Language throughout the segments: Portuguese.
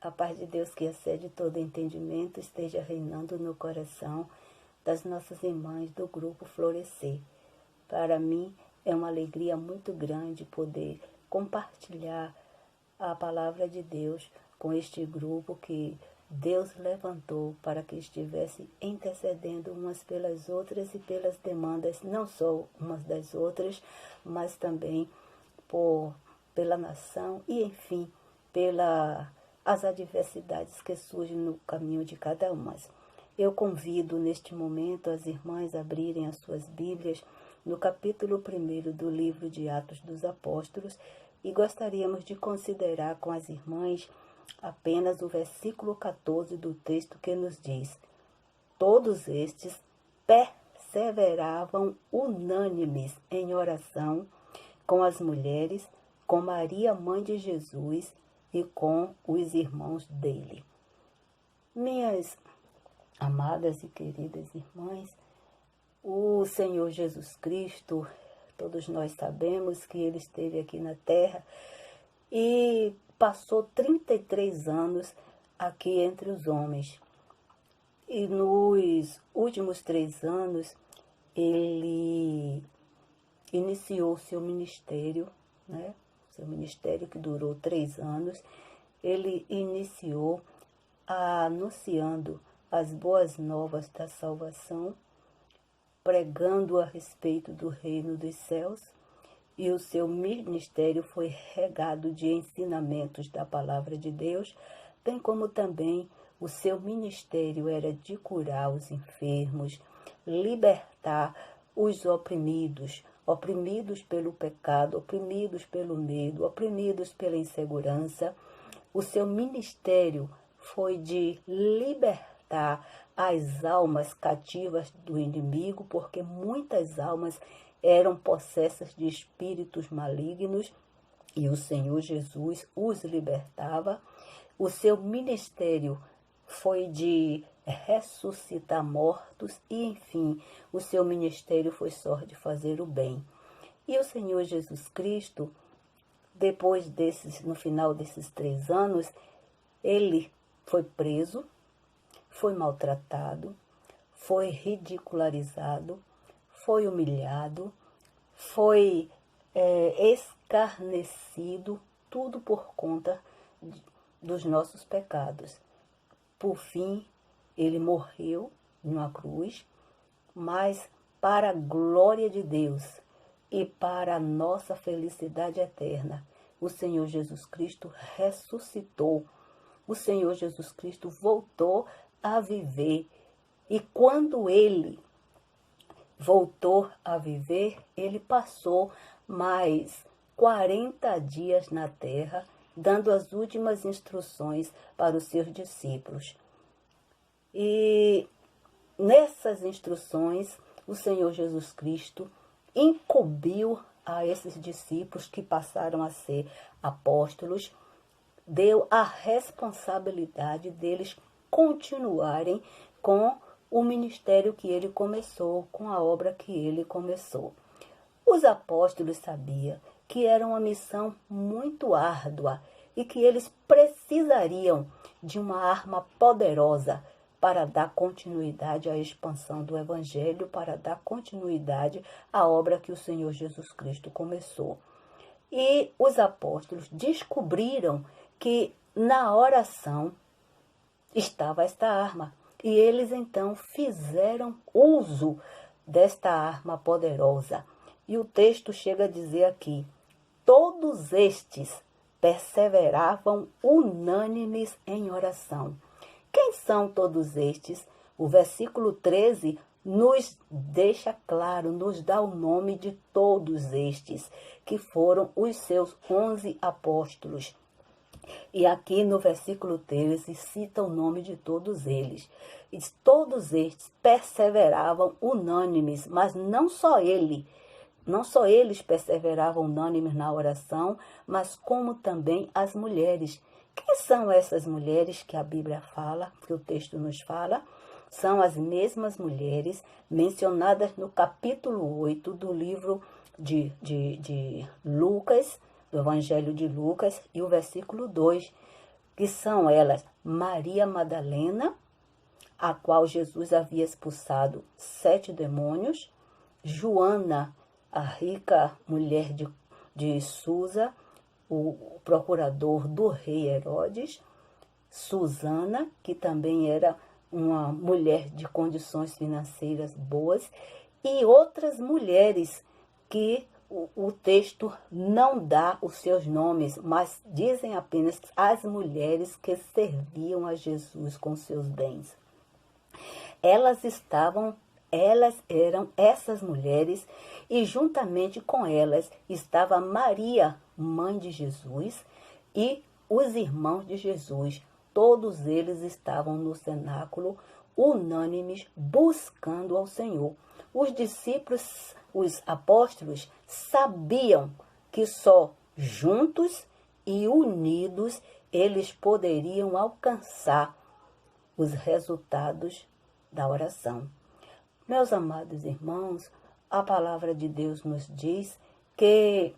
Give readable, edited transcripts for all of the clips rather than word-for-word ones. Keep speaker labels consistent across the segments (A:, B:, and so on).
A: A paz de Deus, que excede todo entendimento, esteja reinando no coração das nossas irmãs do grupo Florescer. Para mim é uma alegria muito grande poder compartilhar a palavra de Deus com este grupo que Deus levantou para que estivesse intercedendo umas pelas outras e pelas demandas, não só umas das outras, mas também pela nação e, enfim, as adversidades que surgem no caminho de cada uma. Eu convido neste momento as irmãs a abrirem as suas Bíblias no capítulo 1 do livro de Atos dos Apóstolos e gostaríamos de considerar com as irmãs apenas o versículo 14 do texto que nos diz: todos estes perseveravam unânimes em oração com as mulheres, com Maria, mãe de Jesus, e com os irmãos dele. Minhas amadas e queridas irmãs, o Senhor Jesus Cristo, todos nós sabemos que ele esteve aqui na terra e passou 33 anos aqui entre os homens. E nos últimos 3 anos, ele iniciou seu ministério, né? Seu ministério que durou 3 anos. Ele iniciou anunciando as boas novas da salvação, pregando a respeito do reino dos céus, e o seu ministério foi regado de ensinamentos da palavra de Deus, bem como também o seu ministério era de curar os enfermos, libertar os oprimidos pelo pecado, oprimidos pelo medo, oprimidos pela insegurança. O seu ministério foi de libertar as almas cativas do inimigo, porque muitas almas eram possessas de espíritos malignos e o Senhor Jesus os libertava. O seu ministério foi de ressuscitar mortos e, enfim, o seu ministério foi só de fazer o bem. E o Senhor Jesus Cristo, no final desses 3 anos, ele foi preso, foi maltratado, foi ridicularizado, foi humilhado, foi escarnecido, tudo por conta dos nossos pecados. Por fim, ele morreu numa cruz, mas para a glória de Deus e para a nossa felicidade eterna, o Senhor Jesus Cristo ressuscitou. O Senhor Jesus Cristo voltou a viver. E quando ele voltou a viver, ele passou mais 40 dias na terra, dando as últimas instruções para os seus discípulos. E nessas instruções, o Senhor Jesus Cristo incumbiu a esses discípulos que passaram a ser apóstolos, deu a responsabilidade deles continuarem com o ministério que ele começou, com a obra que ele começou. Os apóstolos sabiam que era uma missão muito árdua e que eles precisariam de uma arma poderosa para dar continuidade à expansão do Evangelho, para dar continuidade à obra que o Senhor Jesus Cristo começou. E os apóstolos descobriram que na oração estava esta arma. E eles então fizeram uso desta arma poderosa. E o texto chega a dizer aqui: todos estes perseveravam unânimes em oração. Quem são todos estes? O versículo 13 nos deixa claro, nos dá o nome de todos estes, que foram os seus 11 apóstolos. E aqui no versículo 13 cita o nome de todos eles. E todos estes perseveravam unânimes, mas não só eles perseveravam unânimes na oração, mas como também as mulheres. Quem são essas mulheres que a Bíblia fala, que o texto nos fala? São as mesmas mulheres mencionadas no capítulo 8 do livro de Lucas, do Evangelho de Lucas, e o versículo 2, que são elas Maria Madalena, a qual Jesus havia expulsado 7 demônios, Joana, a rica mulher de Susa, o procurador do rei Herodes, Susana, que também era uma mulher de condições financeiras boas, e outras mulheres que o texto não dá os seus nomes, mas dizem apenas as mulheres que serviam a Jesus com seus bens. Elas eram essas mulheres, e juntamente com elas estava Maria, mãe de Jesus, e os irmãos de Jesus. Todos eles estavam no cenáculo, unânimes, buscando ao Senhor. Os discípulos, os apóstolos, sabiam que só juntos e unidos eles poderiam alcançar os resultados da oração. Meus amados irmãos, a palavra de Deus nos diz que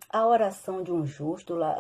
A: a oração de um justo, lá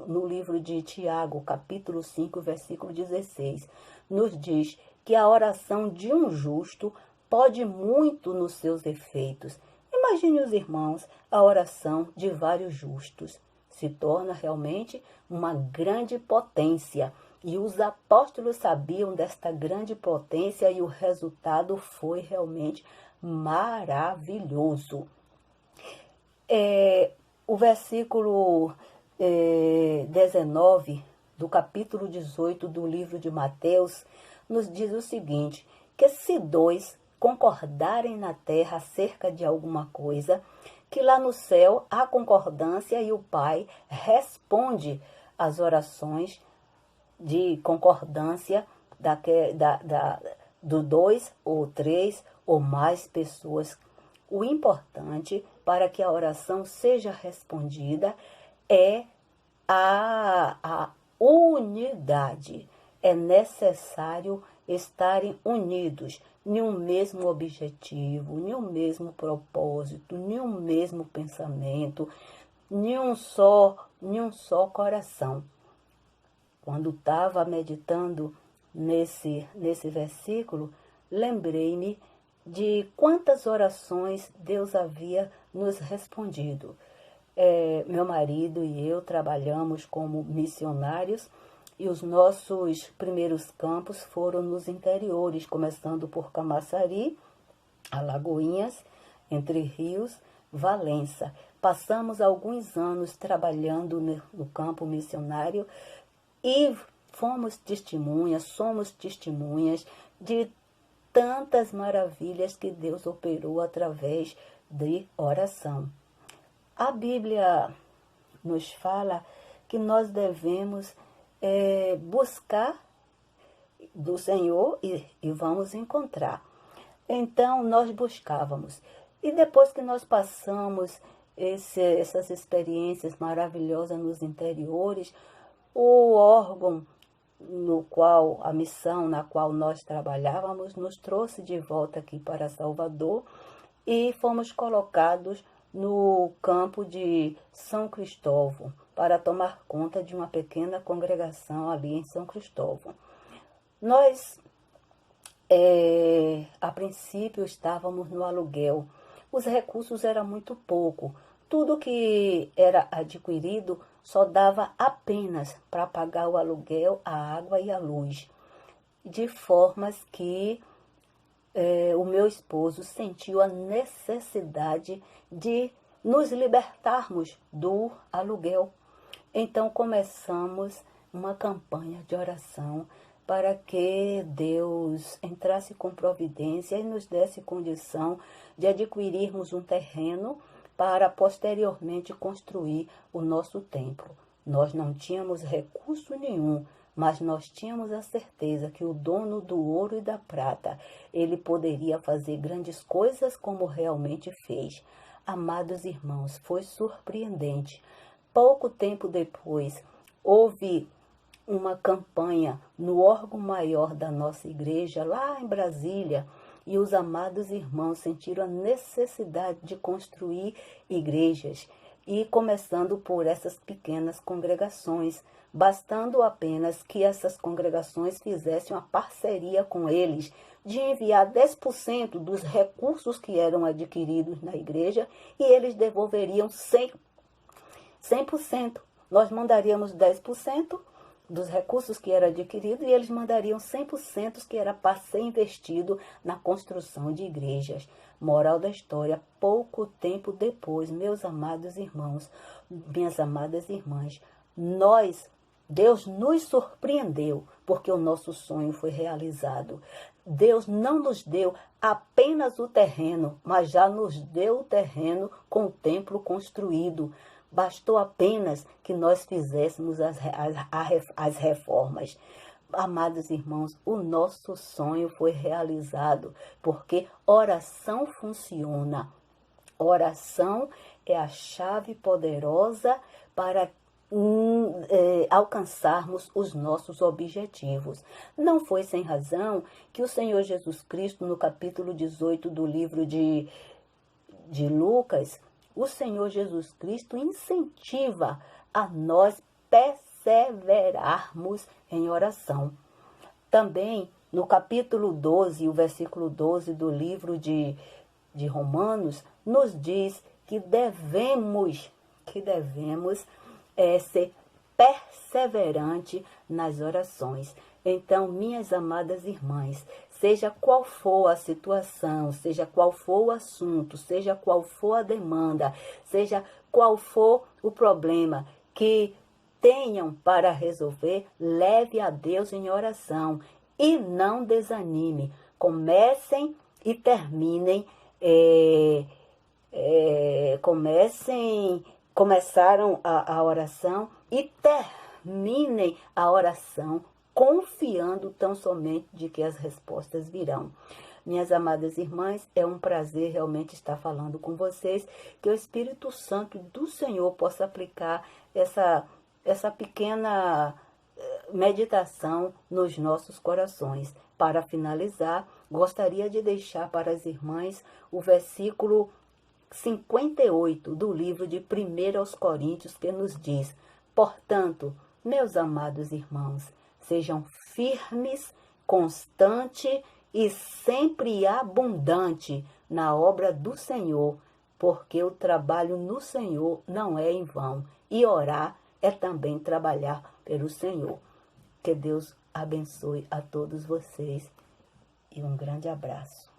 A: no livro de Tiago, capítulo 5, versículo 16, nos diz que a oração de um justo pode muito nos seus efeitos. Imagine os irmãos, a oração de vários justos se torna realmente uma grande potência. E os apóstolos sabiam desta grande potência e o resultado foi realmente maravilhoso. O versículo 19 do capítulo 18 do livro de Mateus nos diz o seguinte, que se 2 concordarem na terra acerca de alguma coisa, que lá no céu há concordância e o Pai responde às orações de concordância do 2 ou 3 ou mais pessoas. O importante para que a oração seja respondida é a unidade. É necessário estarem unidos em um mesmo objetivo, em um mesmo propósito, em um mesmo pensamento, em um só coração. Quando estava meditando nesse versículo, lembrei-me de quantas orações Deus havia nos respondido. Meu marido e eu trabalhamos como missionários e os nossos primeiros campos foram nos interiores, começando por Camaçari, Alagoinhas, Entre Rios, Valença. Passamos alguns anos trabalhando no campo missionário e somos testemunhas de tantas maravilhas que Deus operou através de oração. A Bíblia nos fala que nós devemos buscar do Senhor e vamos encontrar. Então, nós buscávamos. E depois que nós passamos essas experiências maravilhosas nos interiores, o órgão a missão na qual nós trabalhávamos, nos trouxe de volta aqui para Salvador e fomos colocados no campo de São Cristóvão para tomar conta de uma pequena congregação ali em São Cristóvão. Nós, a princípio, estávamos no aluguel. Os recursos eram muito pouco. Tudo que era adquirido só dava apenas para pagar o aluguel, a água e a luz. De formas que o meu esposo sentiu a necessidade de nos libertarmos do aluguel. Então começamos uma campanha de oração para que Deus entrasse com providência e nos desse condição de adquirirmos um terreno para posteriormente construir o nosso templo. Nós não tínhamos recurso nenhum, mas nós tínhamos a certeza que o dono do ouro e da prata, ele poderia fazer grandes coisas como realmente fez. Amados irmãos, foi surpreendente. Pouco tempo depois, houve uma campanha no órgão maior da nossa igreja, lá em Brasília, e os amados irmãos sentiram a necessidade de construir igrejas. e começando por essas pequenas congregações, bastando apenas que essas congregações fizessem uma parceria com eles, de enviar 10% dos recursos que eram adquiridos na igreja e eles devolveriam 100%. Nós mandaríamos 10% dos recursos que era adquirido e eles mandariam 100% que era para ser investido na construção de igrejas. Moral da história, pouco tempo depois, meus amados irmãos, minhas amadas irmãs, Deus nos surpreendeu, porque o nosso sonho foi realizado. Deus não nos deu apenas o terreno, mas já nos deu o terreno com o templo construído. Bastou apenas que nós fizéssemos as reformas. Amados irmãos, o nosso sonho foi realizado, porque oração funciona. Oração é a chave poderosa para alcançarmos os nossos objetivos. Não foi sem razão que o Senhor Jesus Cristo, no capítulo 18 do livro de Lucas, o Senhor Jesus Cristo incentiva a nós perseverarmos em oração. Também, no capítulo 12, o versículo 12 do livro de Romanos, nos diz que devemos ser perseverante nas orações. Então, minhas amadas irmãs, seja qual for a situação, seja qual for o assunto, seja qual for a demanda, seja qual for o problema que tenham para resolver, leve a Deus em oração e não desanime. Comecem e terminem, começaram a oração e terminem a oração confiando tão somente de que as respostas virão. Minhas amadas irmãs, é um prazer realmente estar falando com vocês, que o Espírito Santo do Senhor possa aplicar essa pequena meditação nos nossos corações. Para finalizar, gostaria de deixar para as irmãs o versículo 58 do livro de 1 aos Coríntios, que nos diz: portanto, meus amados irmãos, sejam firmes, constantes e sempre abundante na obra do Senhor, porque o trabalho no Senhor não é em vão, e orar é também trabalhar pelo Senhor. Que Deus abençoe a todos vocês e um grande abraço.